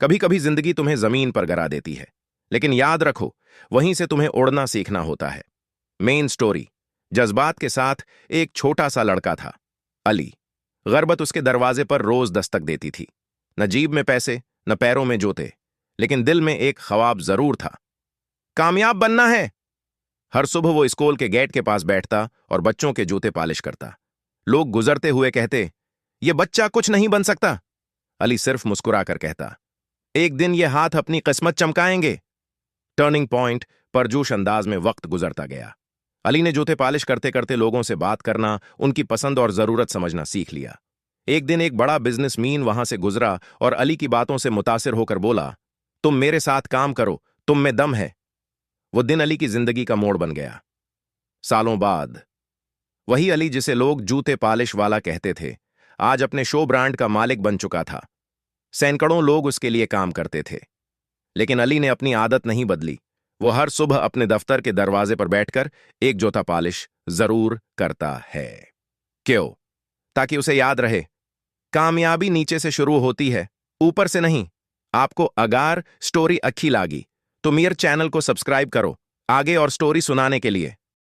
कभी कभी जिंदगी तुम्हें जमीन पर गिरा देती है, लेकिन याद रखो, वहीं से तुम्हें उड़ना सीखना होता है। Main story. जज्बात के साथ एक छोटा सा लड़का था, अली। गुर्बत उसके दरवाजे पर रोज दस्तक देती थी। न जेब में पैसे, न पैरों में जूते, लेकिन दिल में एक ख्वाब जरूर था, कामयाब बनना है। हर सुबह वो स्कूल के गेट के पास बैठता और बच्चों के जूते पॉलिश करता। लोग गुजरते हुए कहते, ये बच्चा कुछ नहीं बन सकता। अली सिर्फ मुस्कुराकर कहता, एक दिन ये हाथ अपनी किस्मत चमकाएंगे। Turning point. परजोश अंदाज में वक्त गुजरता गया। अली ने जूते पॉलिश करते करते लोगों से बात करना, उनकी पसंद और जरूरत समझना सीख लिया। एक दिन एक बड़ा बिजनेसमैन वहां से गुजरा और अली की बातों से मुतासिर होकर बोला, तुम मेरे साथ काम करो, तुम में दम है। वो दिन अली की जिंदगी का मोड़ बन गया। सालों बाद वही अली जिसे लोग जूते पॉलिश वाला कहते थे, आज अपने शो ब्रांड का मालिक बन चुका था। सैकड़ों लोग उसके लिए काम करते थे, लेकिन अली ने अपनी आदत नहीं बदली। वो हर सुबह अपने दफ्तर के दरवाजे पर बैठकर एक जूता पॉलिश जरूर करता है। क्यों? ताकि उसे याद रहे, कामयाबी नीचे से शुरू होती है, ऊपर से नहीं। आपको अगर स्टोरी अच्छी लगी तो मेरे चैनल को सब्सक्राइब करो आगे और स्टोरी सुनाने के लिए।